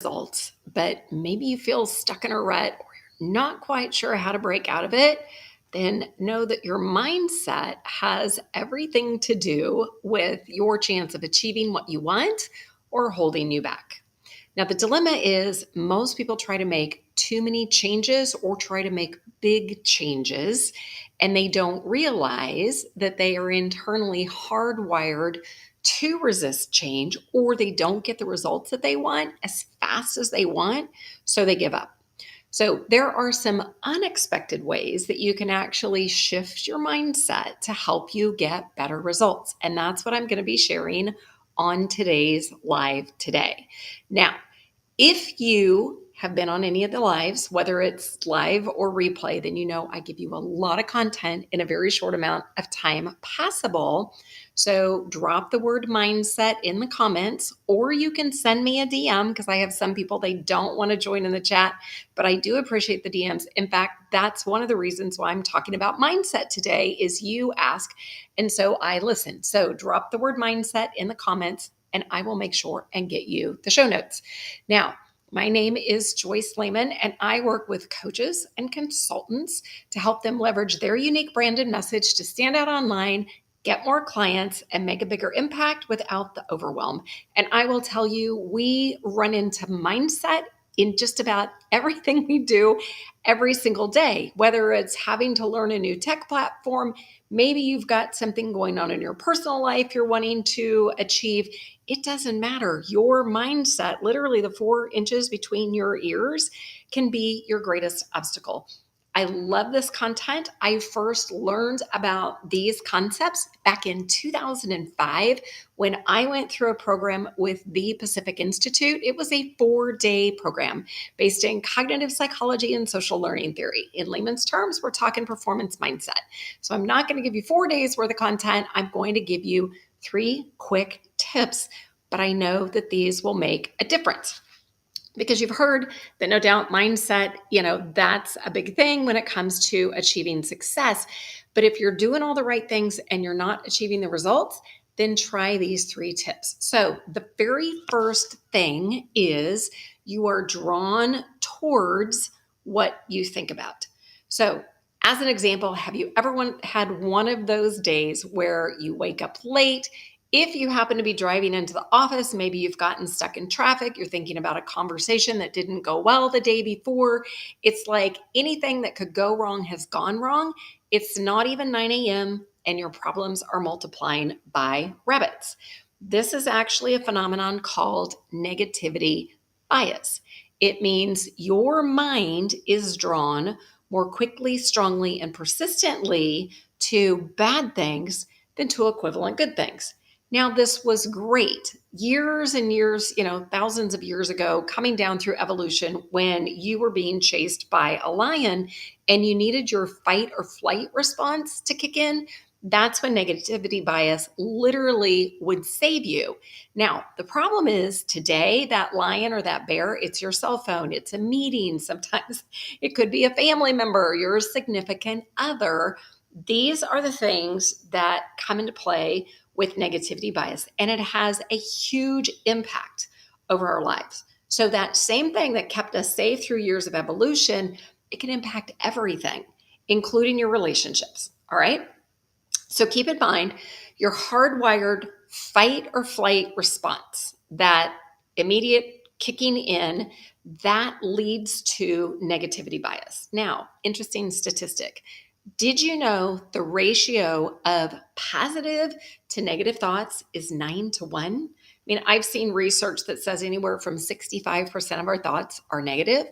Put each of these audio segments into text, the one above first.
results, but maybe you feel stuck in a rut or you're not quite sure how to break out of it, then know that your mindset has everything to do with your chance of achieving what you want or holding you back. Now, the dilemma is most people try to make too many changes or try to make big changes, and they don't realize that they are internally hardwired to resist change, or they don't get the results that they want as fast as they want, so they give up. So, there are some unexpected ways that you can actually shift your mindset to help you get better results. And that's what I'm going to be sharing on today's live today. Now, if you have been on any of the lives, whether it's live or replay, then you know I give you a lot of content in a very short amount of time possible. So drop the word mindset in the comments, or you can send me a DM because I have some people, they don't want to join in the chat, but I do appreciate the DMs. In fact, that's one of the reasons why I'm talking about mindset today is you ask. And so I listen. So drop the word mindset in the comments and I will make sure and get you the show notes. Now, my name is Joyce Lehman, and I work with coaches and consultants to help them leverage their unique brand and message to stand out online, get more clients, and make a bigger impact without the overwhelm. And I will tell you, we run into mindset in just about everything we do every single day, whether it's having to learn a new tech platform, maybe you've got something going on in your personal life you're wanting to achieve. It doesn't matter. Your mindset, literally the 4 inches between your ears, can be your greatest obstacle. I love this content. I first learned about these concepts back in 2005 when I went through a program with the Pacific Institute. It was a 4-day program based in cognitive psychology and social learning theory. In layman's terms, we're talking performance mindset. So I'm not going to give you 4 days worth of content. I'm going to give you 3 quick tips, but I know that these will make a difference. Because you've heard that no doubt mindset, that's a big thing when it comes to achieving success. But if you're doing all the right things and you're not achieving the results, then try these 3 tips. So the very first thing is you are drawn towards what you think about. So as an example, have you ever had one of those days where you wake up late? If you happen to be driving into the office, maybe you've gotten stuck in traffic, you're thinking about a conversation that didn't go well the day before. It's like anything that could go wrong has gone wrong. It's not even 9 a.m. and your problems are multiplying by rabbits. This is actually a phenomenon called negativity bias. It means your mind is drawn more quickly, strongly, and persistently to bad things than to equivalent good things. Now, this was great years and years, thousands of years ago, coming down through evolution when you were being chased by a lion and you needed your fight or flight response to kick in. That's when negativity bias literally would save you. Now, the problem is today, that lion or that bear, it's your cell phone, it's a meeting. Sometimes it could be a family member, your significant other. These are the things that come into play with negativity bias, and it has a huge impact over our lives. So that same thing that kept us safe through years of evolution, it can impact everything, including your relationships. All right. So keep in mind your hardwired fight or flight response, that immediate kicking in, that leads to negativity bias. Now, interesting statistic. Did you know the ratio of positive to negative thoughts is 9-1? I mean, I've seen research that says anywhere from 65% of our thoughts are negative.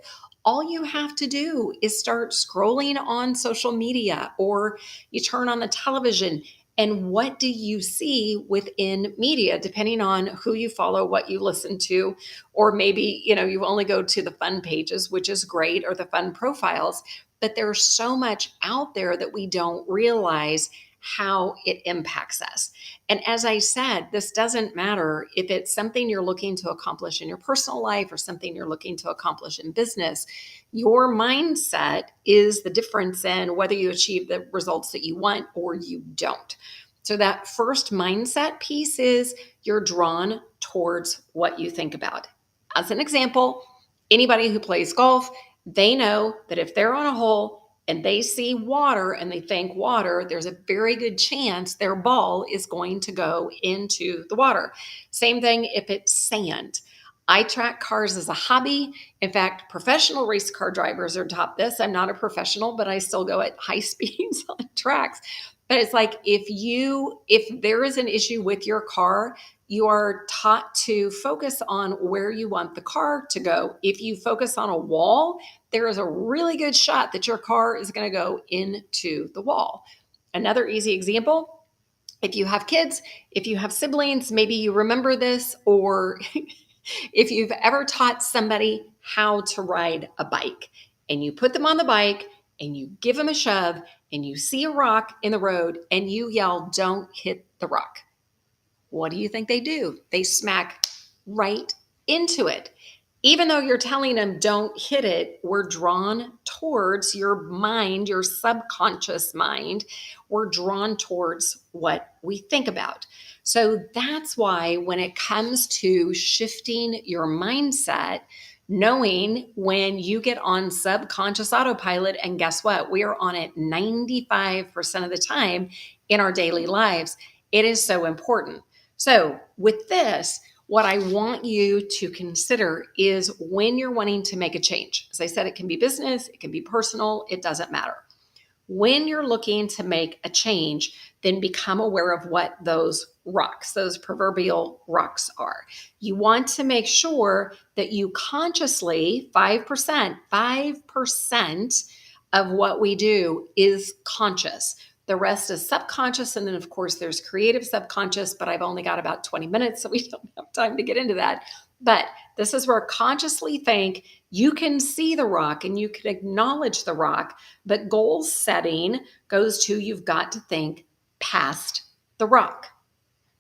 All you have to do is start scrolling on social media or you turn on the television. And what do you see within media, depending on who you follow, what you listen to, or maybe, you only go to the fun pages, which is great, or the fun profiles. But there's so much out there that we don't realize how it impacts us. And as I said, this doesn't matter if it's something you're looking to accomplish in your personal life or something you're looking to accomplish in business. Your mindset is the difference in whether you achieve the results that you want or you don't. So that first mindset piece is you're drawn towards what you think about. As an example, anybody who plays golf, they know that if they're on a hole and they see water and they think water, there's a very good chance their ball is going to go into the water. Same thing if it's sand. I track cars as a hobby. In fact, professional race car drivers are taught this. I'm not a professional, but I still go at high speeds on tracks. But it's like if there is an issue with your car, you are taught to focus on where you want the car to go. If you focus on a wall, there is a really good shot that your car is going to go into the wall. Another easy example, if you have kids, if you have siblings, maybe you remember this, or if you've ever taught somebody how to ride a bike and you put them on the bike and you give them a shove and you see a rock in the road and you yell, "Don't hit the rock." What do you think they do? They smack right into it. Even though you're telling them don't hit it, we're drawn towards your mind, your subconscious mind. We're drawn towards what we think about. So that's why when it comes to shifting your mindset, knowing when you get on subconscious autopilot, and guess what? We are on it 95% of the time in our daily lives. It is so important. So with this, what I want you to consider is when you're wanting to make a change. As I said, it can be business, it can be personal, it doesn't matter. When you're looking to make a change, then become aware of what those rocks, those proverbial rocks are. You want to make sure that you consciously, 5% of what we do is conscious. The rest is subconscious. And then, of course, there's creative subconscious, but I've only got about 20 minutes, so we don't have time to get into that. But this is where consciously think you can see the rock and you can acknowledge the rock, but goal setting goes to you've got to think past the rock,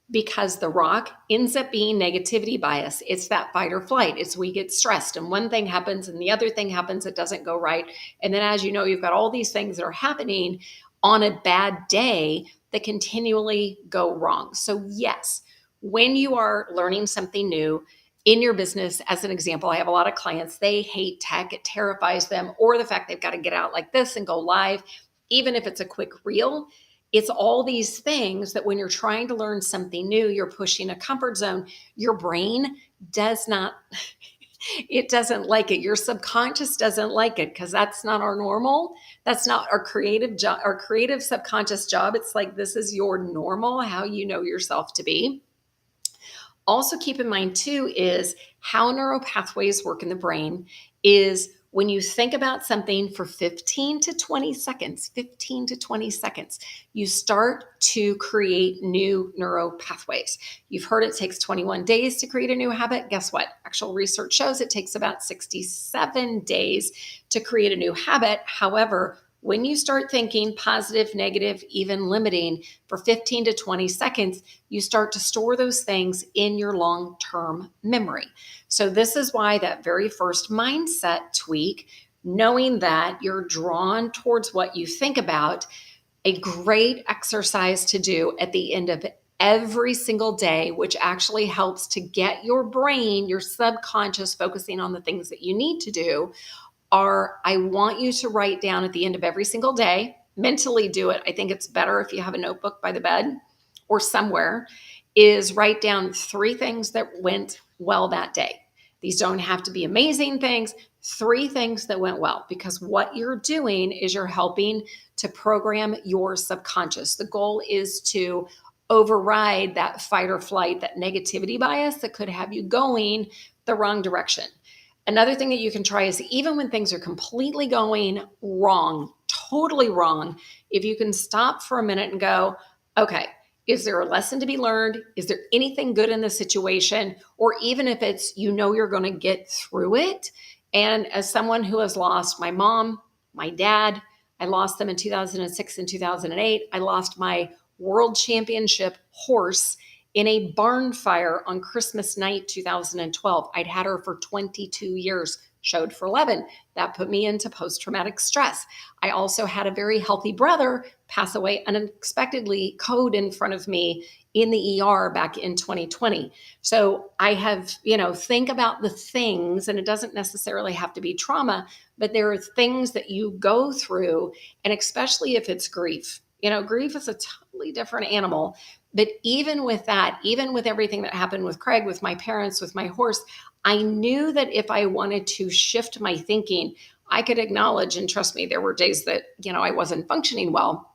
because the rock ends up being negativity bias. It's that fight or flight. It's we get stressed and one thing happens and the other thing happens. It doesn't go right. And then, as you know, you've got all these things that are happening on a bad day that continually go wrong. So yes, when you are learning something new in your business, as an example, I have a lot of clients, they hate tech. It terrifies them, or the fact they've got to get out like this and go live, even if it's a quick reel. It's all these things that when you're trying to learn something new, you're pushing a comfort zone. Your brain does not, it doesn't like it. Your subconscious doesn't like it because that's not our normal. That's not our creative job, our creative subconscious job. It's like, this is your normal, how you know yourself to be. Also keep in mind too is how neural pathways work in the brain is when you think about something for 15 to 20 seconds, you start to create new neural pathways. You've heard it takes 21 days to create a new habit. Guess what? Actual research shows it takes about 67 days to create a new habit. However, when you start thinking positive, negative, even limiting for 15 to 20 seconds, you start to store those things in your long-term memory. So this is why that very first mindset tweak, knowing that you're drawn towards what you think about, a great exercise to do at the end of every single day, which actually helps to get your brain, your subconscious, focusing on the things that you need to do, are I want you to write down at the end of every single day, mentally do it. I think it's better if you have a notebook by the bed or somewhere, is write down 3 things that went well that day. These don't have to be amazing things, 3 things that went well, because what you're doing is you're helping to program your subconscious. The goal is to override that fight or flight, that negativity bias that could have you going the wrong direction. Another thing that you can try is even when things are completely going wrong, totally wrong, if you can stop for a minute and go, okay, is there a lesson to be learned? Is there anything good in the situation? Or even if it's, you know, you're going to get through it. And as someone who has lost my mom, my dad, I lost them in 2006 and 2008. I lost my world championship horse in a barn fire on Christmas night, 2012. I'd had her for 22 years, showed for 11. That put me into post-traumatic stress. I also had a very healthy brother pass away unexpectedly, code in front of me in the ER back in 2020. So I have, think about the things, and it doesn't necessarily have to be trauma, but there are things that you go through, and especially if it's grief. Grief is a totally different animal. But even with that, even with everything that happened with Craig, with my parents, with my horse, I knew that if I wanted to shift my thinking, I could acknowledge, and trust me, there were days that, I wasn't functioning well.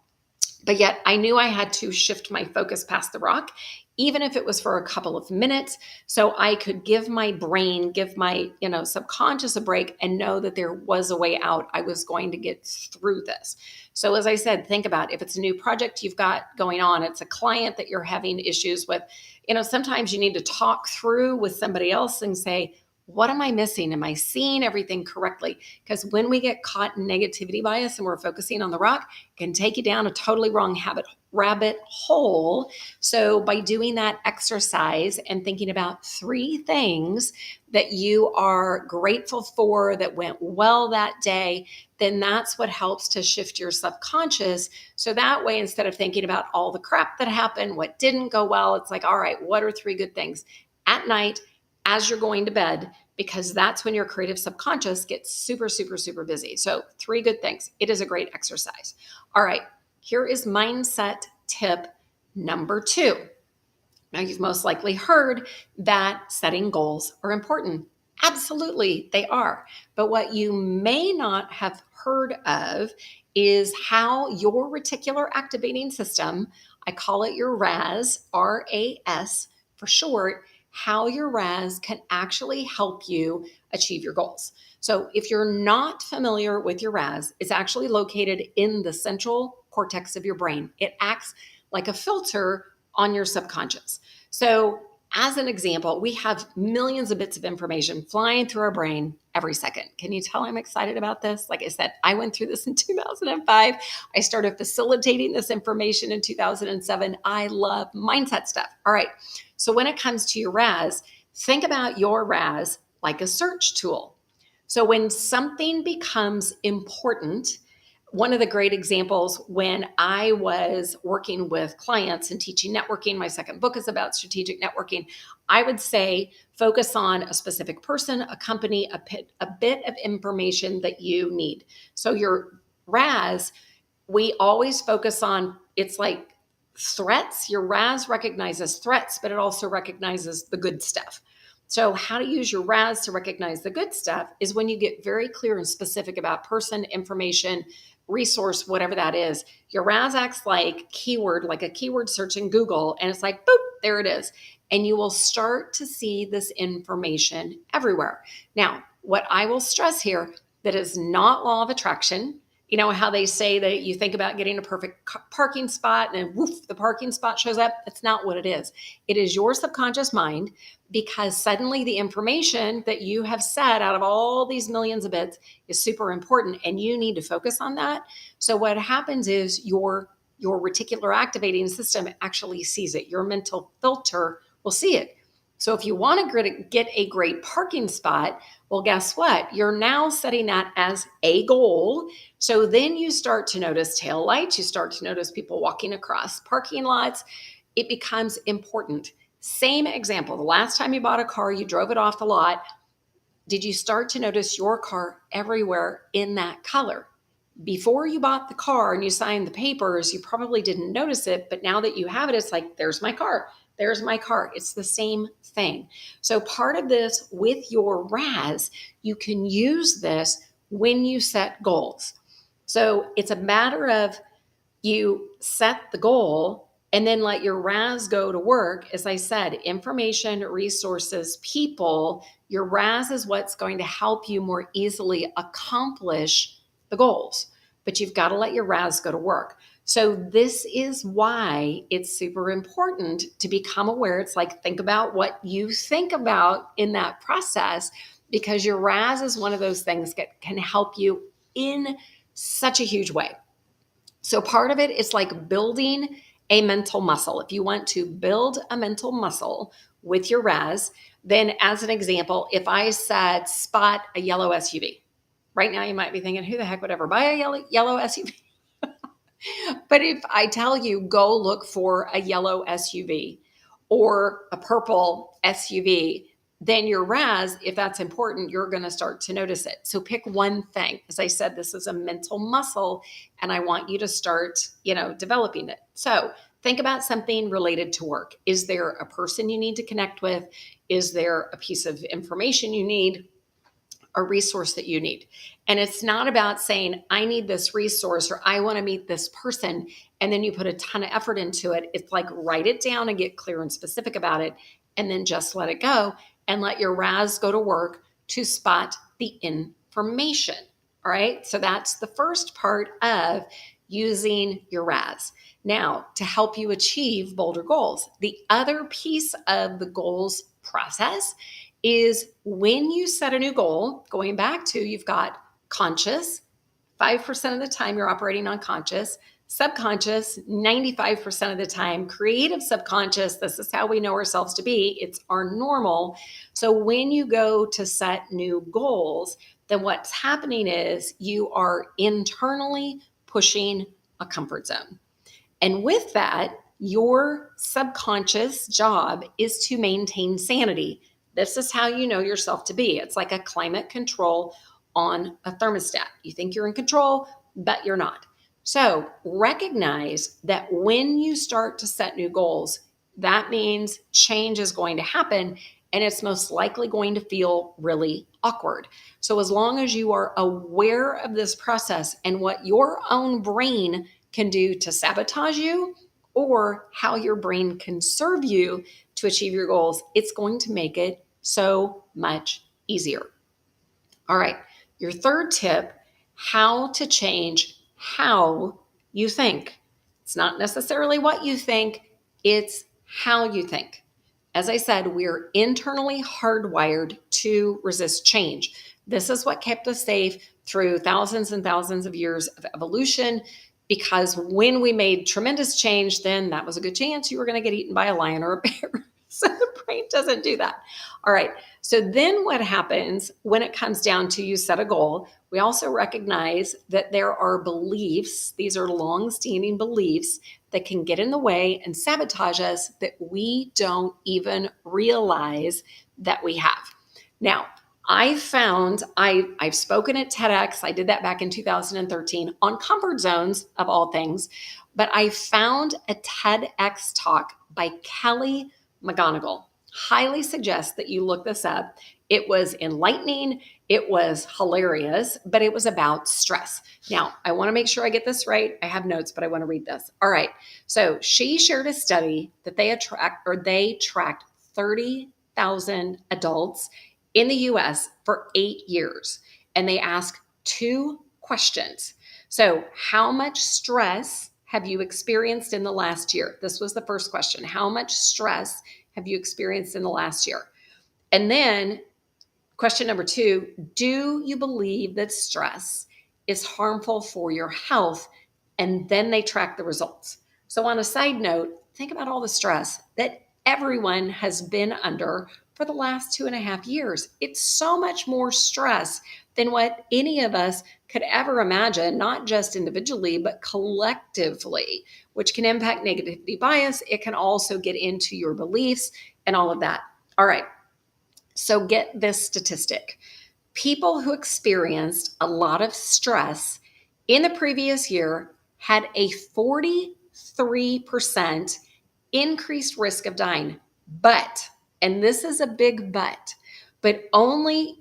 But yet I knew I had to shift my focus past the rock, even if it was for a couple of minutes, so I could give my brain, give my, subconscious a break and know that there was a way out. I was going to get through this. So as I said, think about if it's a new project you've got going on, it's a client that you're having issues with, sometimes you need to talk through with somebody else and say, what am I missing? Am I seeing everything correctly? Because when we get caught in negativity bias and we're focusing on the rock, it can take you down a totally wrong rabbit hole. So by doing that exercise and thinking about 3 things that you are grateful for that went well that day, then that's what helps to shift your subconscious. So that way, instead of thinking about all the crap that happened, what didn't go well, it's like, all right, what are 3 good things at night as you're going to bed? Because that's when your creative subconscious gets super, super, super busy. So 3 good things. It is a great exercise. All right, here is mindset tip number 2. Now, you've most likely heard that setting goals are important. Absolutely, they are. But what you may not have heard of is how your reticular activating system, I call it your RAS, RAS for short, how your RAS can actually help you achieve your goals. So if you're not familiar with your RAS, it's actually located in the central cortex of your brain. It acts like a filter on your subconscious. So as an example, we have millions of bits of information flying through our brain every second. Can you tell I'm excited about this? Like I said, I went through this in 2005. I started facilitating this information in 2007. I love mindset stuff. All right. So when it comes to your RAS, think about your RAS like a search tool. So when something becomes important, one of the great examples when I was working with clients and teaching networking, my second book is about strategic networking, I would say focus on a specific person, a company, a bit of information that you need. So your RAS, we always focus on, it's like threats. Your RAS recognizes threats, but it also recognizes the good stuff. So how to use your RAS to recognize the good stuff is when you get very clear and specific about person, information, resource, whatever that is. Your RAS acts like a keyword search in Google, and it's like, boop, there it is. And you will start to see this information everywhere. Now, what I will stress here, that is not law of attraction. You know how they say that you think about getting a perfect parking spot and woof, the parking spot shows up? That's not what it is. It is your subconscious mind, because suddenly the information that you have said out of all these millions of bits is super important, and you need to focus on that. So what happens is your reticular activating system actually sees it. Your mental filter will see it. So if you want to get a great parking spot, well, guess what? You're now setting that as a goal. So then you start to notice tail lights. You start to notice people walking across parking lots. It becomes important. Same example. The last time you bought a car, you drove it off the lot. Did you start to notice your car everywhere in that color? Before you bought the car and you signed the papers, you probably didn't notice it. But now that you have it, it's like, there's my car. There's my car. It's the same thing. So part of this with your RAS, you can use this when you set goals. So it's a matter of you set the goal and then let your RAS go to work. As I said, information, resources, people, your RAS is what's going to help you more easily accomplish the goals. But you've got to let your RAS go to work. So this is why it's super important to become aware. It's like, think about what you think about in that process, because your RAS is one of those things that can help you in such a huge way. So part of it is like building a mental muscle. If you want to build a mental muscle with your 𝗧, then as an example, if I said spot a yellow SUV, right now you might be thinking, who the heck would ever buy a yellow SUV? But if I tell you, go look for a yellow SUV or a purple SUV, then your 𝗧, if that's important, you're going to start to notice it. So pick one thing. As I said, this is a mental muscle, and I want you to start, developing it. So think about something related to work. Is there a person you need to connect with? Is there a piece of information you need? A resource that you need. And it's not about saying, I need this resource or I want to meet this person. And then you put a ton of effort into it. It's like write it down and get clear and specific about it. And then just let it go and let your 𝗧 go to work to spot the information. All right. So that's the first part of using your 𝗧. Now, to help you achieve bolder goals, the other piece of the goals process is when you set a new goal, going back to you've got conscious, 5% of the time you're operating on conscious, subconscious, 95% of the time, creative subconscious, this is how we know ourselves to be, it's our normal. So when you go to set new goals, then what's happening is you are internally pushing a comfort zone. And with that, your subconscious job is to maintain sanity. This is how you know yourself to be. It's like a climate control on a thermostat. You think you're in control, but you're not. So recognize that when you start to set new goals, that means change is going to happen, and it's most likely going to feel really awkward. So as long as you are aware of this process and what your own brain can do to sabotage you, or how your brain can serve you to achieve your goals, it's going to make it so much easier. All right, your third tip, how to change how you think. It's not necessarily what you think, it's how you think. As I said, we're internally hardwired to resist change. This is what kept us safe through thousands and thousands of years of evolution, because when we made tremendous change, then that was a good chance you were going to get eaten by a lion or a bear. So the brain doesn't do that. All right. So then what happens when it comes down to you set a goal? We also recognize that there are beliefs. These are long-standing beliefs that can get in the way and sabotage us that we don't even realize that we have. Now, I've spoken at TEDx. I did that back in 2013 on comfort zones of all things, but I found a TEDx talk by Kelly McGonigal. Highly suggest that you look this up. It was enlightening. It was hilarious, but it was about stress. Now, I want to make sure I get this right. I have notes, but I want to read this. All right. So she shared a study that they tracked 30,000 adults in the US for 8 years. And they asked 2 questions. So how much stress have you experienced in the last year? This was the first question. How much stress have you experienced in the last year? And then question number 2, do you believe that stress is harmful for your health? And then they track the results. So on a side note, think about all the stress that everyone has been under for the last 2.5 years. It's so much more stress than what any of us could ever imagine, not just individually, but collectively, which can impact negativity bias. It can also get into your beliefs and all of that. All right. So get this statistic. People who experienced a lot of stress in the previous year had a 43% increased risk of dying. But, and this is a big but only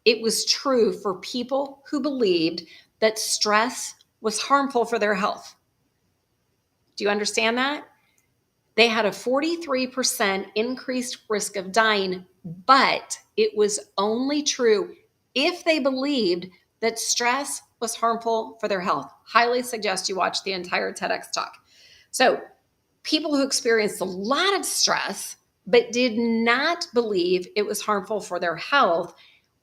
it was true for people who believed that stress was harmful for their health. Do you understand that? They had a 43% increased risk of dying, but it was only true if they believed that stress was harmful for their health. Highly suggest you watch the entire TEDx talk. So people who experienced a lot of stress but did not believe it was harmful for their health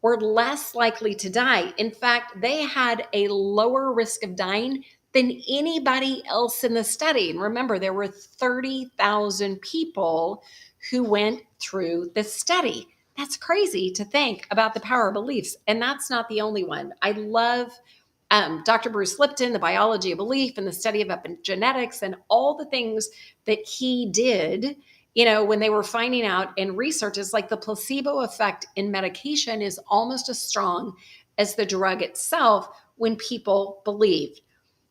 were less likely to die. In fact, they had a lower risk of dying than anybody else in the study. And remember, there were 30,000 people who went through the study. That's crazy to think about the power of beliefs. And that's not the only one. I love Dr. Bruce Lipton, the biology of belief and the study of epigenetics and all the things that he did, when they were finding out in research is like the placebo effect in medication is almost as strong as the drug itself when people believed.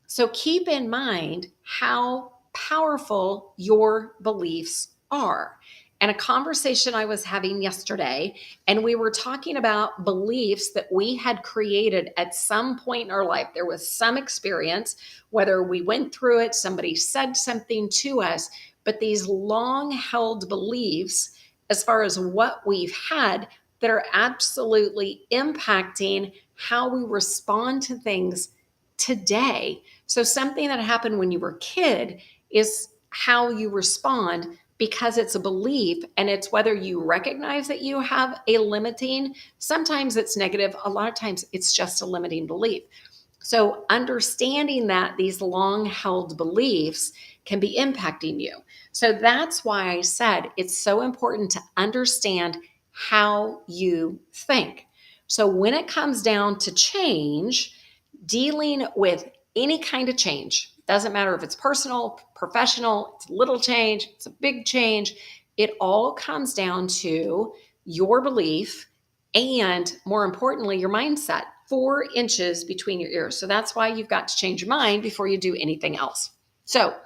So keep in mind how powerful your beliefs are. And a conversation I was having yesterday, and we were talking about beliefs that we had created at some point in our life. There was some experience, whether we went through it, somebody said something to us, but these long held beliefs, as far as what we've had, that are absolutely impacting how we respond to things today. So something that happened when you were a kid is how you respond because it's a belief, and it's whether you recognize that you have a limiting, sometimes it's negative, a lot of times it's just a limiting belief. So understanding that these long held beliefs can be impacting you. So that's why I said it's so important to understand how you think. So when it comes down to change, dealing with any kind of change, doesn't matter if it's personal, professional, it's a little change, it's a big change, it all comes down to your belief and, more importantly, your mindset. 4 inches between your ears. So that's why you've got to change your mind before you do anything else. So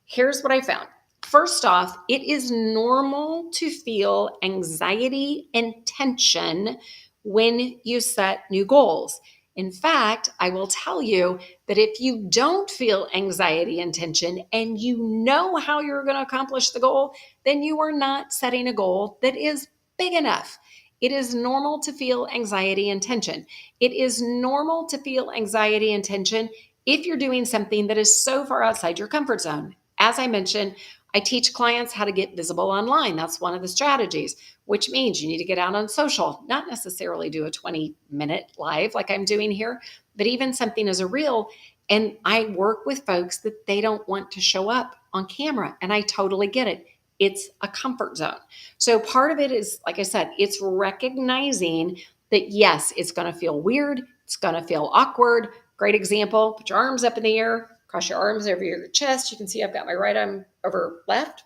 here's what I found. First off, it is normal to feel anxiety and tension when you set new goals. In fact, I will tell you that if you don't feel anxiety and tension and you know how you're going to accomplish the goal, then you are not setting a goal that is big enough. It is normal to feel anxiety and tension. It is normal to feel anxiety and tension if you're doing something that is so far outside your comfort zone. As I mentioned, I teach clients how to get visible online. That's one of the strategies, which means you need to get out on social, not necessarily do a 20-minute live like I'm doing here, but even something as a reel. And I work with folks that they don't want to show up on camera, and I totally get it. It's a comfort zone. So part of it is, like I said, it's recognizing that, yes, it's going to feel weird. It's going to feel awkward. Great example. Put your arms up in the air, cross your arms over your chest. You can see I've got my right arm over left.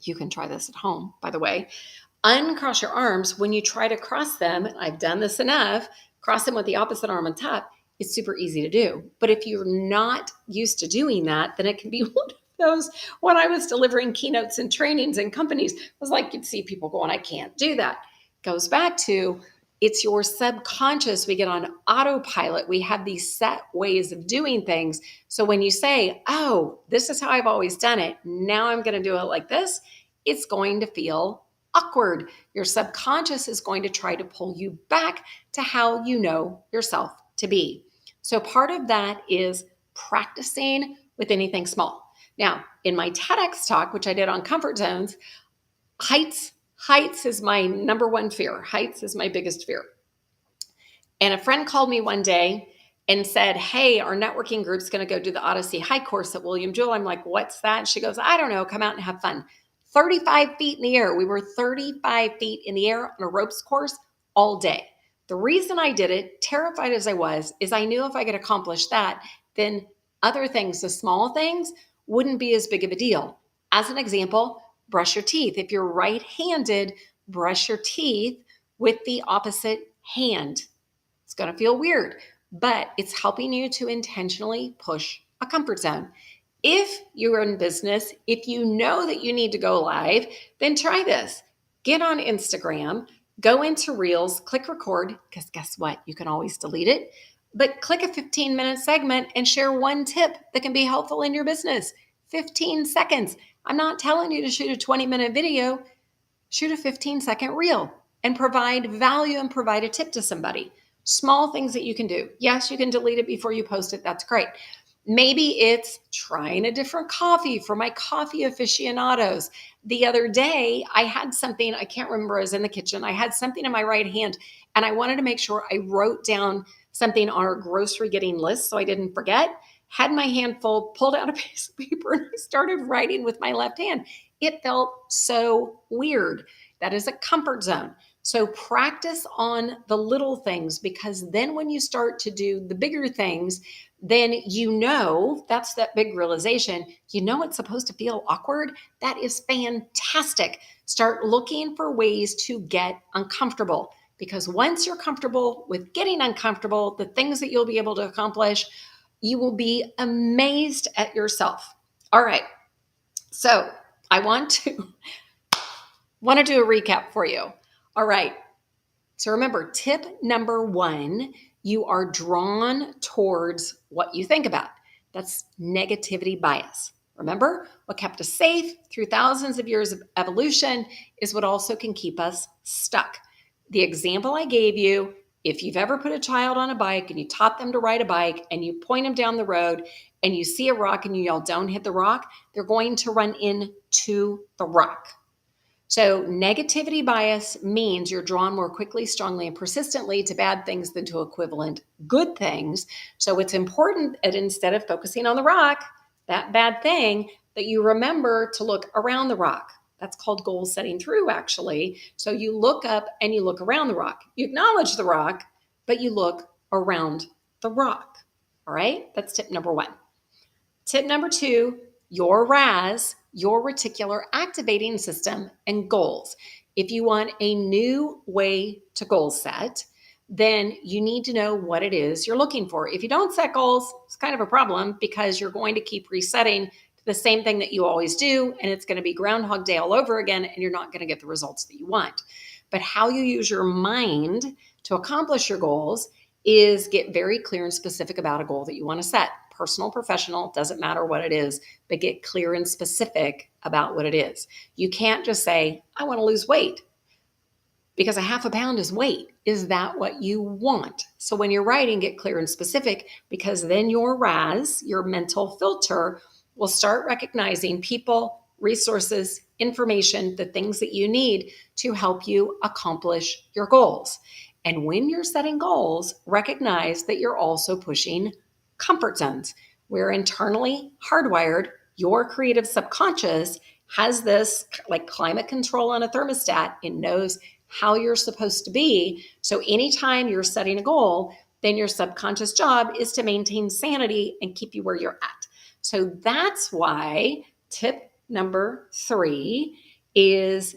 You can try this at home, by the way. Uncross your arms. When you try to cross them, I've done this enough, cross them with the opposite arm on top. It's super easy to do. But if you're not used to doing that, then it can be one of those. When I was delivering keynotes and trainings in companies, it was like you'd see people going, I can't do that. Goes back to, it's your subconscious. We get on autopilot. We have these set ways of doing things. So when you say, oh, this is how I've always done it, now I'm going to do it like this, it's going to feel awkward. Your subconscious is going to try to pull you back to how you know yourself to be. So part of that is practicing with anything small. Now, in my TEDx talk, which I did on comfort zones, heights is my number one fear. Heights is my biggest fear. And a friend called me one day and said, hey, our networking group's going to go do the Odyssey High course at William Jewell. I'm like, what's that? She goes, I don't know. Come out and have fun. 35 feet in the air. We were 35 feet in the air on a ropes course all day. The reason I did it, terrified as I was, is I knew if I could accomplish that, then other things, the small things, wouldn't be as big of a deal. As an example, brush your teeth. If you're right-handed, brush your teeth with the opposite hand. It's going to feel weird, but it's helping you to intentionally push a comfort zone. If you're in business, if you know that you need to go live, then try this. Get on Instagram, go into Reels, click record, because guess what? You can always delete it. But click a 15-minute segment and share one tip that can be helpful in your business. 15 seconds. I'm not telling you to shoot a 20-minute video. Shoot a 15-second reel and provide value and provide a tip to somebody. Small things that you can do. Yes, you can delete it before you post it. That's great. Maybe it's trying a different coffee for my coffee aficionados. The other day, I had something, I can't remember, I was in the kitchen. I had something in my right hand, and I wanted to make sure I wrote down something on our grocery getting list so I didn't forget. had my hand full, pulled out a piece of paper, and I started writing with my left hand. It felt so weird. That is a comfort zone. So practice on the little things, because then when you start to do the bigger things, then that's that big realization. It's supposed to feel awkward. That is fantastic. Start looking for ways to get uncomfortable, because once you're comfortable with getting uncomfortable, the things that you'll be able to accomplish, you will be amazed at yourself. All right. So I want to do a recap for you. All right. So remember, tip number 1, you are drawn towards what you think about. That's negativity bias. Remember, what kept us safe through thousands of years of evolution is what also can keep us stuck. The example I gave you, if you've ever put a child on a bike and you taught them to ride a bike and you point them down the road and you see a rock and you yell, "Don't hit the rock," they're going to run into the rock. So negativity bias means you're drawn more quickly, strongly, and persistently to bad things than to equivalent good things. So it's important that instead of focusing on the rock, that bad thing, that you remember to look around the rock. That's called goal setting through, actually. So you look up and you look around the rock. You acknowledge the rock, but you look around the rock. All right? That's tip number 1. Tip number 2, your RAS, your reticular activating system, and goals. If you want a new way to goal set, then you need to know what it is you're looking for. If you don't set goals, it's kind of a problem, because you're going to keep resetting to the same thing that you always do, and it's going to be Groundhog Day all over again, and you're not going to get the results that you want. But how you use your mind to accomplish your goals is get very clear and specific about a goal that you want to set. Personal, professional, doesn't matter what it is, but get clear and specific about what it is. You can't just say, "I want to lose weight," because a half a pound is weight. Is that what you want? So when you're writing, get clear and specific, because then your RAS, your mental filter, will start recognizing people, resources, information, the things that you need to help you accomplish your goals. And when you're setting goals, recognize that you're also pushing comfort zones. We're internally hardwired. Your creative subconscious has this like climate control on a thermostat. It knows how you're supposed to be. So anytime you're setting a goal, then your subconscious job is to maintain sanity and keep you where you're at. So that's why tip number 3 is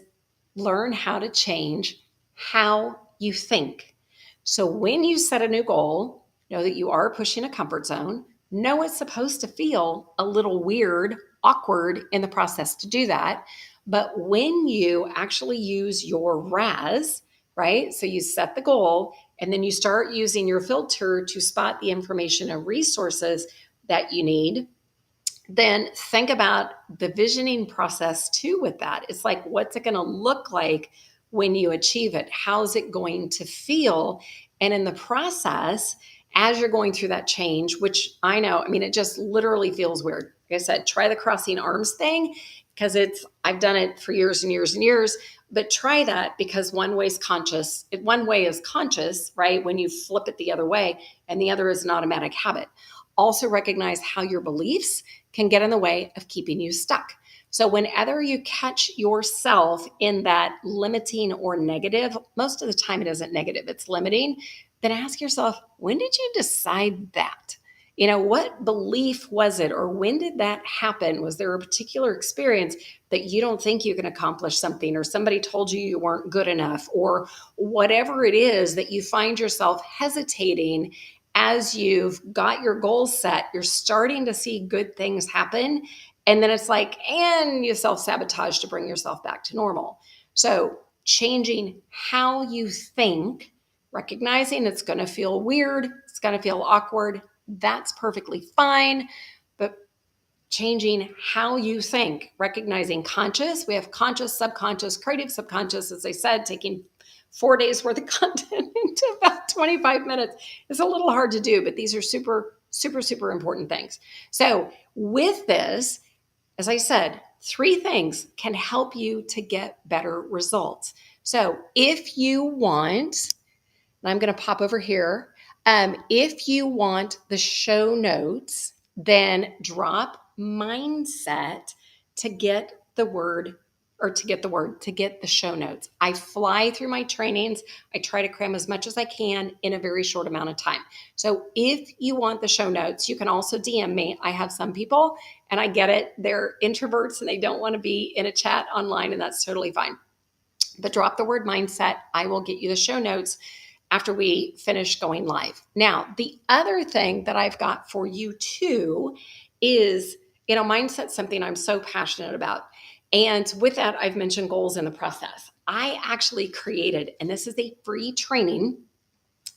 learn how to change how you think. So when you set a new goal, know that you are pushing a comfort zone. Know it's supposed to feel a little weird, awkward in the process to do that. But when you actually use your RAS, right? So you set the goal and then you start using your filter to spot the information and resources that you need, then think about the visioning process too with that. It's like, what's it going to look like when you achieve it? How's it going to feel? And in the process, as you're going through that change, which I know, it just literally feels weird. Like I said, try the crossing arms thing, because I've done it for years and years and years, but try that, because one way is conscious, right? When you flip it the other way, and the other is an automatic habit. Also recognize how your beliefs can get in the way of keeping you stuck. So whenever you catch yourself in that limiting or negative, most of the time it isn't negative, it's limiting, then ask yourself, when did you decide that? What belief was it, or when did that happen? Was there a particular experience that you don't think you can accomplish something, or somebody told you you weren't good enough, or whatever it is that you find yourself hesitating as you've got your goals set, you're starting to see good things happen. And then it's like, and you self-sabotage to bring yourself back to normal. So changing how you think, recognizing it's going to feel weird, it's going to feel awkward, that's perfectly fine. But changing how you think, recognizing conscious, we have conscious, subconscious, creative subconscious, as I said, taking 4 days worth of content into about 25 minutes is a little hard to do, but these are super, super, super important things. So with this, as I said, 3 things can help you to get better results. So if you want, and I'm going to pop over here, if you want the show notes then drop mindset to get the word to get the show notes. I fly through my trainings. I try to cram as much as I can in a very short amount of time. So if you want the show notes, you can also DM me. I have some people, and I get it, they're introverts and they don't want to be in a chat online, and that's totally fine. But drop the word mindset. I will get you the show notes after we finish going live. Now, the other thing that I've got for you too is, mindset's something I'm so passionate about. And with that, I've mentioned goals in the process. I actually created, and this is a free training.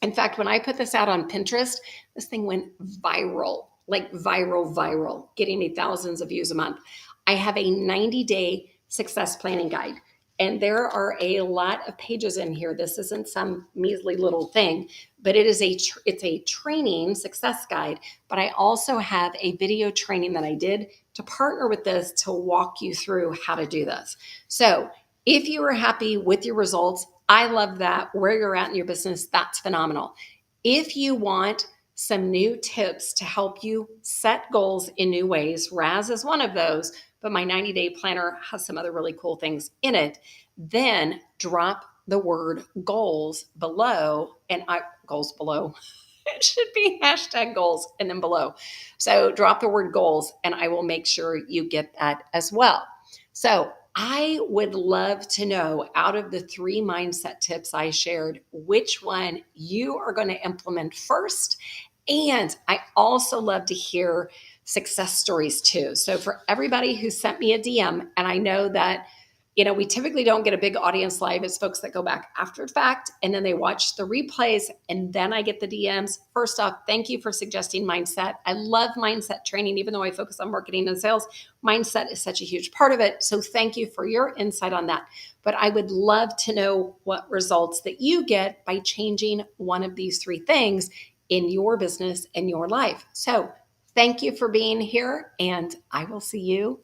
In fact, when I put this out on Pinterest, this thing went viral, like viral, getting me thousands of views a month. I have a 90-day success planning guide. And there are a lot of pages in here. This isn't some measly little thing, but it's a training success guide. But I also have a video training that I did to partner with this to walk you through how to do this. So if you are happy with your results, I love that. Where you're at in your business, that's phenomenal. If you want some new tips to help you set goals in new ways, Raz is one of those, but my 90-day planner has some other really cool things in it. Then drop the word goals below, goals below. It should be hashtag goals and then below. So drop the word goals and I will make sure you get that as well. So I would love to know, out of the 3 mindset tips I shared, which one you are going to implement first. And I also love to hear success stories too. So for everybody who sent me a DM, and I know that, we typically don't get a big audience live. It's folks that go back after the fact and then they watch the replays and then I get the DMs. First off, thank you for suggesting mindset. I love mindset training, even though I focus on marketing and sales. Mindset is such a huge part of it. So thank you for your insight on that. But I would love to know what results that you get by changing one of these 3 things in your business and your life. So thank you for being here, and I will see you